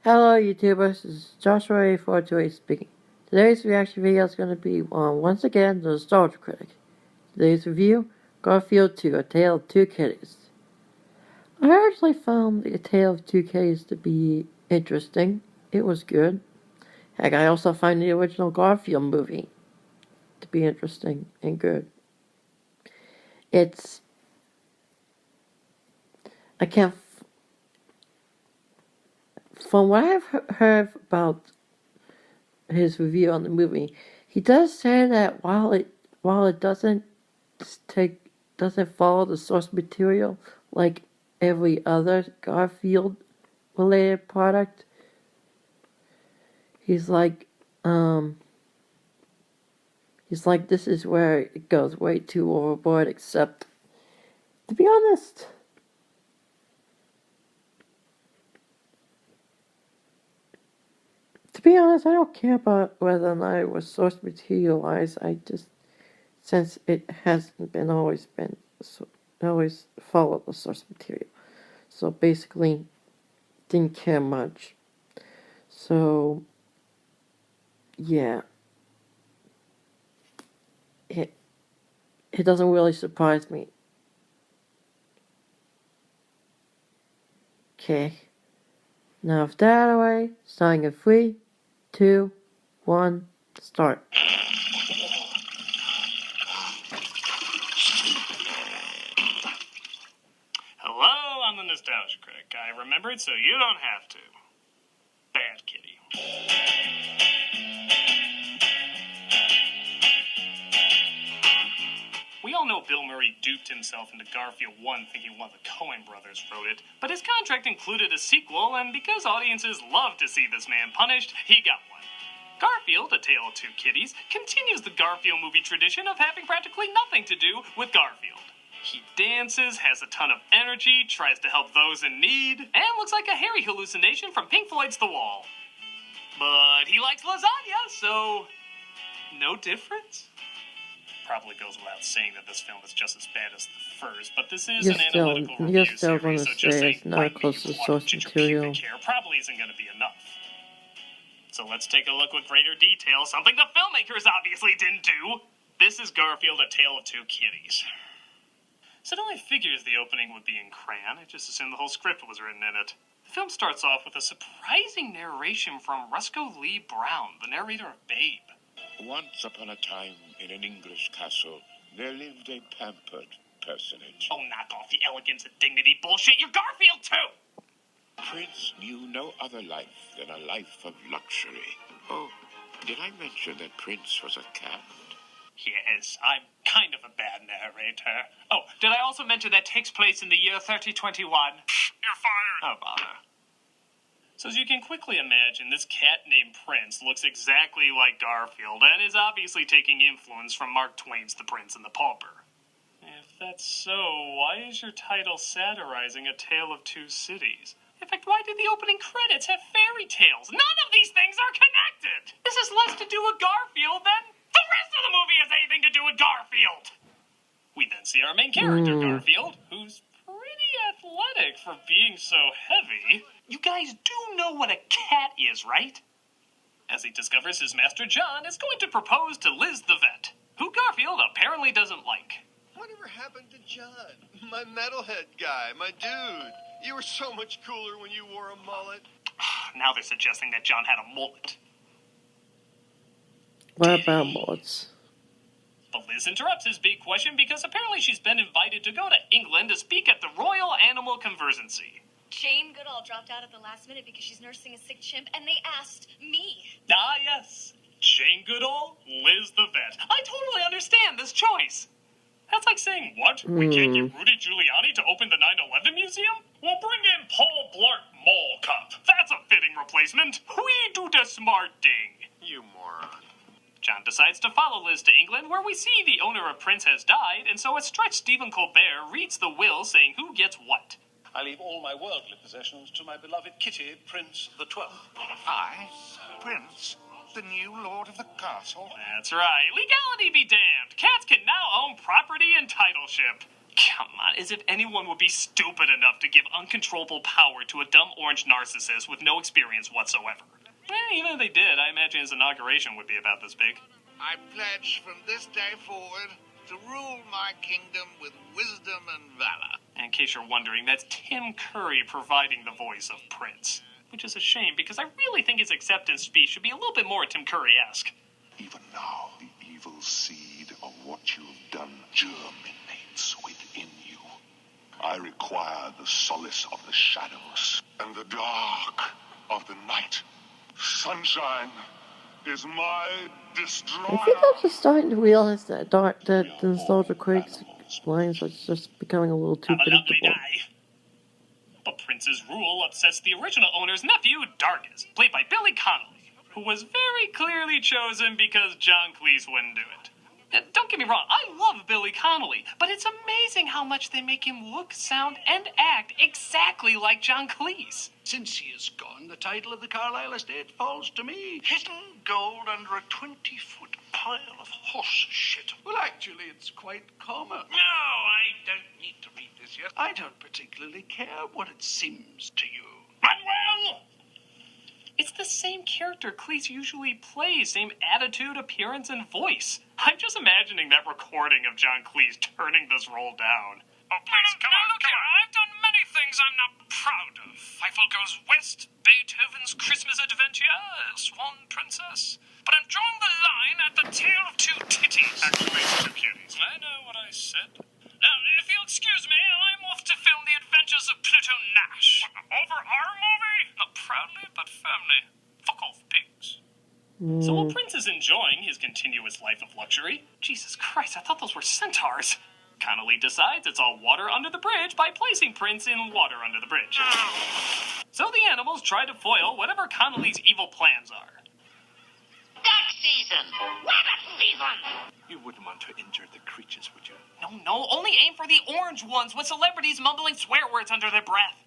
Hello YouTubers, this is Joshua8428 speaking. Today's reaction video is going to be on, once again, the Nostalgia Critic. Today's review, Garfield 2, A Tale of Two Kitties. I actually found A Tale of Two Kitties to be interesting. It was good. Heck, I also find the original Garfield movie to be interesting and good. From what I've heard about his review on the movie, he does say that while it doesn't follow the source material like every other Garfield related product, he's like this is where it goes way too overboard. Except, to be honest, I don't care about whether or not it was source materialized. I just, since it hasn't been always followed the source material, so basically didn't care much. So yeah, it doesn't really surprise me. Okay, now with that out of the way, starting in 3, 2, 1, start. Hello, I'm the Nostalgia Critic. I remembered so you don't have to. Bad kitty. We all know Bill Murray duped himself into Garfield 1 thinking one of the Coen brothers wrote it, but his contract included a sequel, and because audiences love to see this man punished, he got one. Garfield, A Tale of Two Kitties, continues the Garfield movie tradition of having practically nothing to do with Garfield. He dances, has a ton of energy, tries to help those in need, and looks like a hairy hallucination from Pink Floyd's The Wall. But he likes lasagna, so no difference? Probably goes without saying that this film is just as bad as the first, but this is an analytical review series, so just saying bite me, you plot ginger pubic hair probably isn't going to be enough. So let's take a look with greater detail, something the filmmakers obviously didn't do. This is Garfield, A Tale of Two Kitties. So it only figures the opening would be in crayon. I just assumed the whole script was written in it. The film starts off with a surprising narration from Rusco Lee Brown, the narrator of Babe. Once upon a time, in an English castle, there lived a pampered personage. Oh, knock off the elegance and dignity bullshit. You're Garfield, too! Prince knew no other life than a life of luxury. Oh, did I mention that Prince was a cat? Yes, I'm kind of a bad narrator. Oh, did I also mention that takes place in the year 3021? You're fired! Oh, bother. So as you can quickly imagine, this cat named Prince looks exactly like Garfield and is obviously taking influence from Mark Twain's The Prince and the Pauper. If that's so, why is your title satirizing A Tale of Two Cities? In fact, why did the opening credits have fairy tales? None of these things are connected! This has less to do with Garfield than the rest of the movie has anything to do with Garfield! We then see our main character, Garfield, who's pretty athletic for being so heavy. You guys do know what a cat is, right? As he discovers his master John is going to propose to Liz the vet, who Garfield apparently doesn't like. Whatever happened to John? My metalhead guy, my dude. You were so much cooler when you wore a mullet. Now they're suggesting that John had a mullet. What about mullets? But Liz interrupts his big question because apparently she's been invited to go to England to speak at the Royal Animal Conservancy. Jane Goodall dropped out at the last minute because she's nursing a sick chimp, and they asked me. Ah, yes. Jane Goodall, Liz the vet. I totally understand this choice. That's like saying, what? We can't get Rudy Giuliani to open the 9/11 museum? We'll bring in Paul Blart Mall Cop. That's a fitting replacement. We do the smart thing. You moron. John decides to follow Liz to England, where we see the owner of Prince has died, and so a stretched Stephen Colbert reads the will saying who gets what. I leave all my worldly possessions to my beloved kitty, Prince the 12th. I, Prince, the new lord of the castle? That's right. Legality be damned. Cats can now own property and titleship. Come on, as if anyone would be stupid enough to give uncontrollable power to a dumb orange narcissist with no experience whatsoever. Even if they did, I imagine his inauguration would be about this big. I pledge from this day forward to rule my kingdom with wisdom and valor. In case you're wondering, that's Tim Curry providing the voice of Prince. Which is a shame, because I really think his acceptance speech should be a little bit more Tim Curry-esque. Even now, the evil seed of what you've done germinates within you. I require the solace of the shadows and the dark of the night. Sunshine is my destroyer. I think I'm just starting to realize that the Nostalgia Critic's lines are just becoming a little too Have a lovely predictable. day. But Prince's rule upsets the original owner's nephew, Dargis, played by Billy Connolly, who was very clearly chosen because John Cleese wouldn't do it. Don't get me wrong, I love Billy Connolly, but it's amazing how much they make him look, sound, and act exactly like John Cleese. Since he is gone, the title of the Carlisle estate falls to me. Hidden gold under a 20-foot pile of horse shit. Well, actually, it's quite common. No, I don't need to read this yet. I don't particularly care what it seems to you. Manuel! It's the same character Cleese usually plays, same attitude, appearance, and voice. I'm just imagining that recording of John Cleese turning this role down. Oh, please, come on, come on. I've done many things I'm not proud of. Eiffel Goes West, Beethoven's Christmas Adventure, Swan Princess. But I'm drawing the line at the Tale of Two Titties. Actually, it's two kitties. I know what I said. Now, if you'll excuse me, I'm off to film The Adventures of Pluto Nash. Over our movie? Not proudly, but firmly. Fuck off, pigs. So while Prince is enjoying his continuous life of luxury, Jesus Christ, I thought those were centaurs. Connolly decides it's all water under the bridge by placing Prince in water under the bridge. So the animals try to foil whatever Connolly's evil plans are. Duck season! Rabbit season! You wouldn't want to injure the creatures, would you? No, only aim for the orange ones with celebrities mumbling swear words under their breath.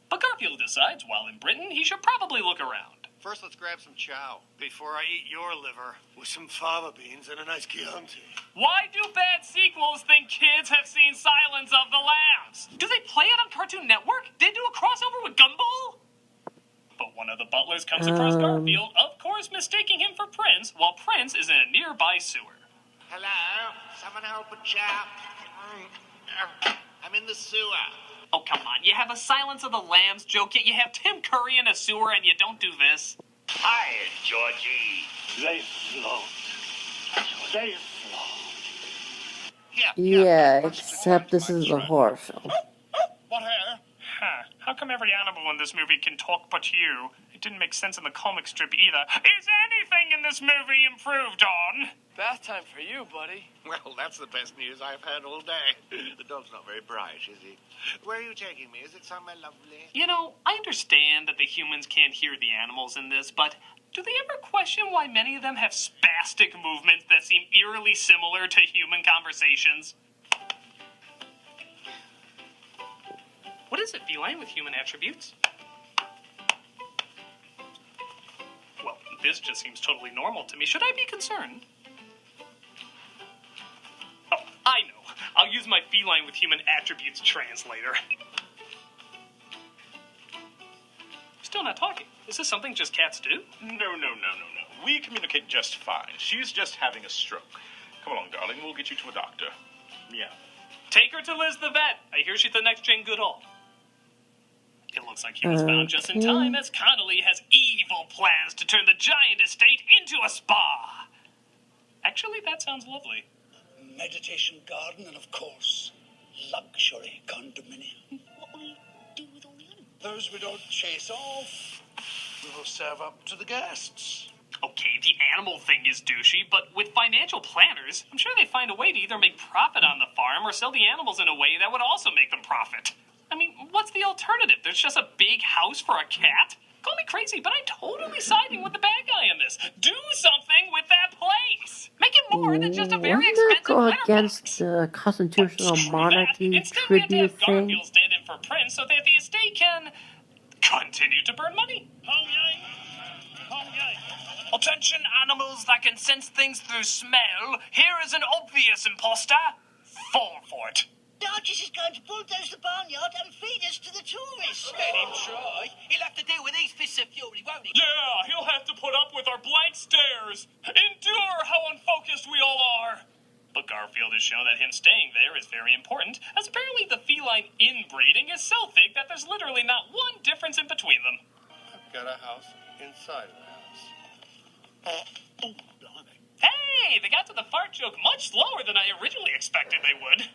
But Garfield decides while in Britain he should probably look around. First, let's grab some chow before I eat your liver with some fava beans and a nice Chianti. Why do bad sequels think kids have seen Silence of the Lambs? Do they play it on Cartoon Network? Did they do a crossover with Gumball? But one of the butlers comes across Garfield, of course mistaking him for Prince, while Prince is in a nearby sewer. Hello? Someone help a chap. I'm in the sewer. Oh, come on. You have a Silence of the Lambs joke, yet you have Tim Curry in a sewer and you don't do this. Hi, Georgie. They float. They float. Yeah, except this is a horror film. What hair? Huh. How come every animal in this movie can talk but you? It didn't make sense in the comic strip either. Is anything in this movie improved on? Bath time for you, buddy. Well, that's the best news I've had all day. The dog's not very bright, is he? Where are you taking me? Is it somewhere lovely? You know, I understand that the humans can't hear the animals in this, but do they ever question why many of them have spastic movements that seem eerily similar to human conversations? What is it, feline with human attributes? Well, this just seems totally normal to me. Should I be concerned? Oh, I know. I'll use my feline with human attributes translator. Still not talking. Is this something just cats do? No. We communicate just fine. She's just having a stroke. Come along, darling. We'll get you to a doctor. Yeah. Take her to Liz the vet. I hear she's the next Jane Goodall. It looks like he was found just in time, as Connolly has evil plans to turn the giant estate into a spa. Actually, that sounds lovely. Meditation garden and, of course, luxury condominium. What will you do with all the animals? Those we don't chase off, we will serve up to the guests. Okay, the animal thing is douchey, but with financial planners, I'm sure they find a way to either make profit on the farm or sell the animals in a way that would also make them profit. I mean, what's the alternative? There's just a big house for a cat? Call me crazy, but I'm totally siding with the bad guy in this. Do something with that place. Make it more than just a very expensive go letterbox. against the constitutional monarchy Instead, we have to tribute have thing. Garfield stand in for Prince so that the estate can continue to burn money. Oh, yay! Oh, yay! Attention animals that can sense things through smell. Here is an obvious imposter. Fall for it. Dargis is going to bulldoze the barnyard and feed us to the tourists. Let him try. He'll have to deal with these fists of fury, won't he? Yeah, he'll have to put up with our blank stares. Endure how unfocused we all are. But Garfield has shown that him staying there is very important, as apparently the feline inbreeding is so thick that there's literally not one difference in between them. I've got a house inside of the house. Oh, blimey. Hey, they got to the fart joke much slower than I originally expected they would.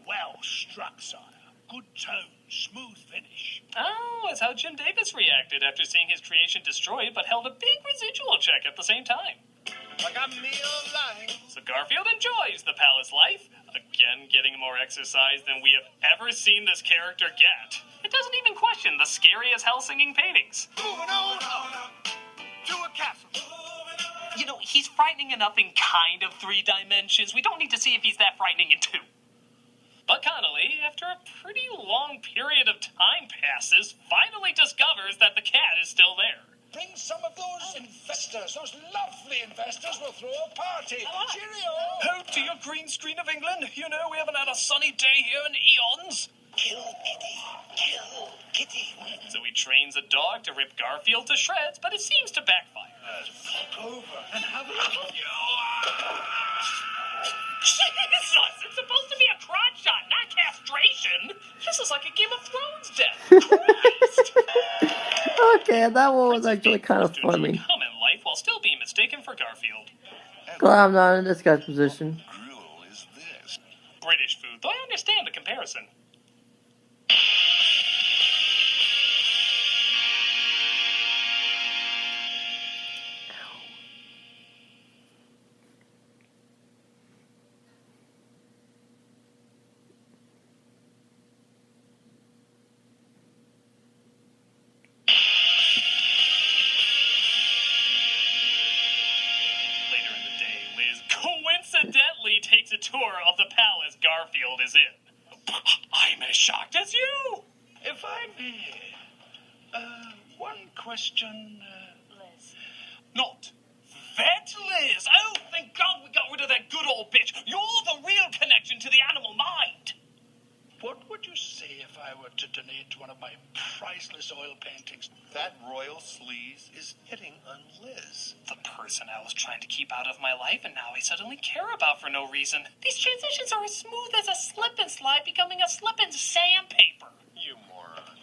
Well struck, sire. Good tone, smooth finish. Oh, it's how Jim Davis reacted after seeing his creation destroyed, but held a big residual check at the same time. Like a meal lying. So Garfield enjoys the palace life, again getting more exercise than we have ever seen this character get. It doesn't even question the scary as hell singing paintings. Moving on to a castle. You know, he's frightening enough in kind of 3 dimensions. We don't need to see if he's that frightening in 2. But Connolly, after a pretty long period of time passes, finally discovers that the cat is still there. Bring some of those investors. Those lovely investors will throw a party. Cheerio! Oh, dear green screen of England. You know, we haven't had a sunny day here in eons. Kill Kitty. Kill Kitty. So he trains a dog to rip Garfield to shreds, but it seems to backfire. Fuck over and have a look. Jesus! It's supposed to be a crotch shot, not castration! This is like a Game of Thrones death! Christ! Okay, that one was actually kind of funny. Come in life while still being mistaken for Garfield. Glad I'm not in this guy's position. Gruel is this? British food, though I understand the comparison. Coincidentally takes a tour of the palace Garfield is in. I'm as shocked as you! If I may, one question, Liz. Not that Liz! Oh, thank God we got rid of that good old bitch! You're the real connection to the animal mind! what would you say if I were to donate one of my priceless oil paintings? That royal sleaze is hitting on Liz. The person I was trying to keep out of my life and now I suddenly care about for no reason. These transitions are as smooth as a slip and slide becoming a slip and sandpaper. You moron.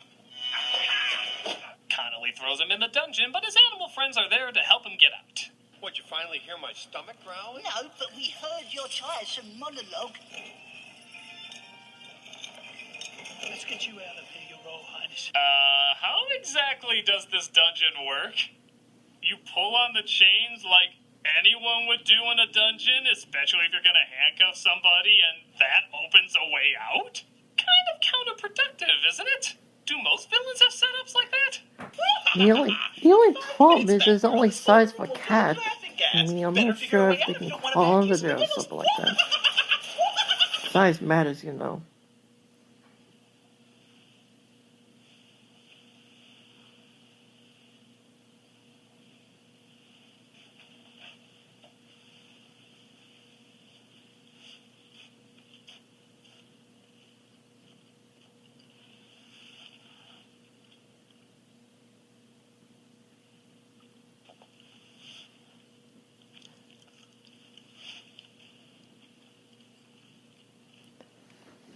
Connolly throws him in the dungeon, but his animal friends are there to help him get out. What, you finally hear my stomach growling? No, but we heard your tiresome monologue. Let's get you out of here, Your Royal Highness. How exactly does this dungeon work? You pull on the chains like anyone would do in a dungeon, especially if you're gonna handcuff somebody and that opens a way out? Kind of counterproductive, isn't it? Do most villains have setups like that? The only problem is it's only size for cats. I mean, I'm not sure if they can crawl under there or something like that. Size matters, you know.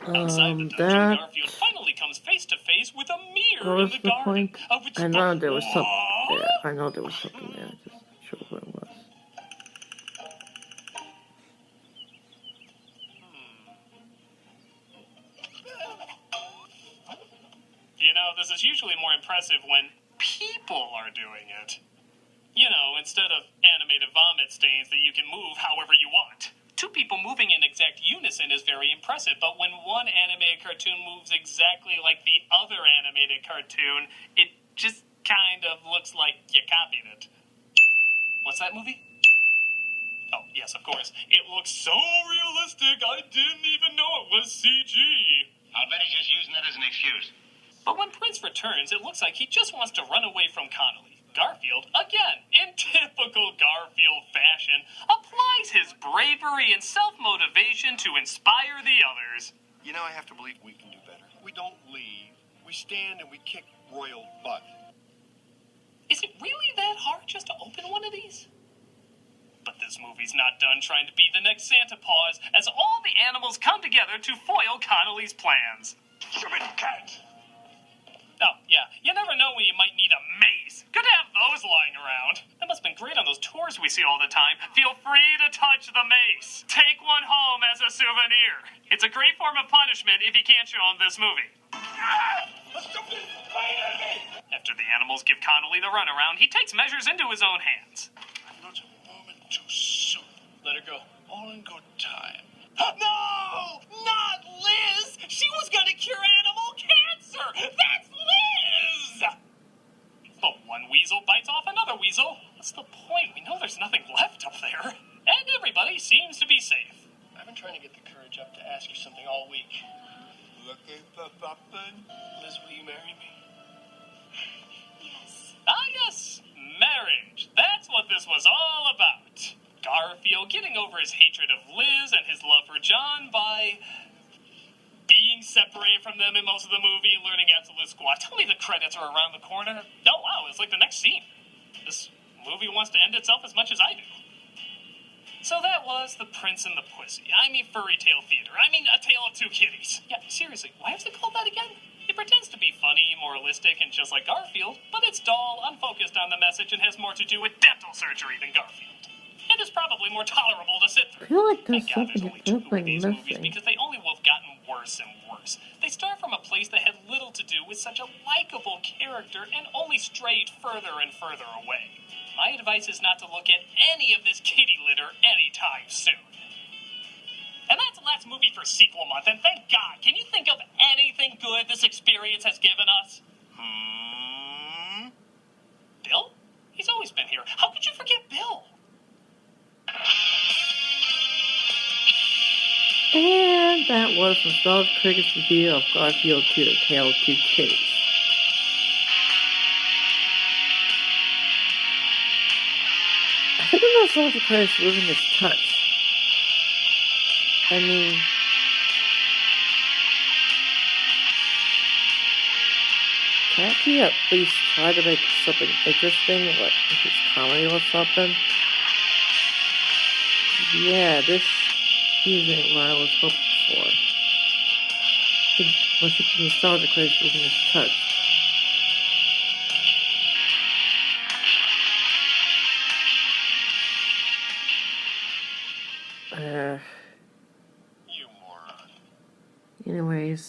Outside the dungeon, That Garfield finally comes face to face with a mirror in was the the garden. point. I know there was something there. I know there was something there. Just not sure what it was. You know, this is usually more impressive when people are doing it. You know, instead of animated vomit stains that you can move however you want. 2 people moving in exact unison is very impressive, but when one animated cartoon moves exactly like the other animated cartoon, it just kind of looks like you copied it. What's that movie? Oh, yes, of course. It looks so realistic, I didn't even know it was CG. I'll bet he's just using that as an excuse. But when Prince returns, it looks like he just wants to run away from Connolly. Garfield, again, in typical Garfield fashion, applies his bravery and self-motivation to inspire the others. You know, I have to believe we can do better. We don't leave. We stand and we kick royal butt. Is it really that hard just to open one of these? But this movie's not done trying to be the next Santa Paws, as all the animals come together to foil Connolly's plans. Stupid cat! Oh, yeah, you never know when you might need a mace. Good to have those lying around. That must have been great on those tours we see all the time. Feel free to touch the mace. Take one home as a souvenir. It's a great form of punishment if you can't show them this movie. A stupid enemy! After the animals give Connolly the runaround, he takes measures into his own hands. Not a moment too soon. Let her go. All in good time. No! Not Liz! She was gonna cure animal cancer! That's Liz! But one weasel bites off another weasel. What's the point? We know there's nothing left up there. And everybody seems to be safe. I've been trying to get the courage up to ask you something all week. Looking for something? Liz, will you marry me? Yes. Ah, yes, marriage. That's what this was all about. Garfield getting over his hatred of Liz and his love for John by being separated from them in most of the movie and learning Absolute Squad. Tell me the credits are around the corner. Oh, wow, it's like the next scene. This movie wants to end itself as much as I do. So that was The Prince and the Pussy. I mean furry tale theater. I mean A Tale of Two Kitties. Yeah, seriously, why is it called that again? It pretends to be funny, moralistic, and just like Garfield, but it's dull, unfocused on the message, and has more to do with dental surgery than Garfield. It is probably more tolerable to sit through. I feel like there's Thank God something only 2 of definitely these movies missing. because they only will have gotten worse and worse. They start from a place that had little to do with such a likable character and only strayed further and further away. My advice is not to look at any of this kitty litter anytime soon. And that's the last movie for sequel month, and thank God. Can you think of anything good this experience has given us? Bill? He's always been here. How could you forget Bill? And that was Nostalgia Critic's review of Garfield 2, A Tale of Two Kitties. I think the Nostalgia Critic's losing its touch. I mean, can't he at least try to make something interesting, like if it's comedy or something? Yeah, this isn't what I was hoping for. I think the Nostalgia Critic's losing its touch. You moron. Anyways.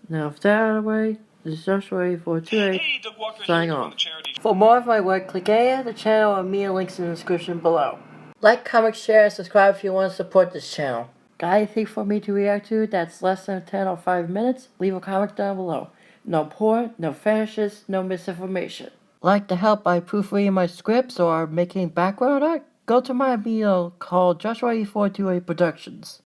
Now, if that out of the way, this is Joshua for 2A signing off. For more of my work, click any of the channel or media links in the description below. Like, comment, share, and subscribe if you want to support this channel. Got anything for me to react to that's less than 10 or 5 minutes? Leave a comment down below. No porn, no fetishes, no misinformation. Like to help by proofreading my scripts or making background art? Go to my video called Joshua 428 Productions.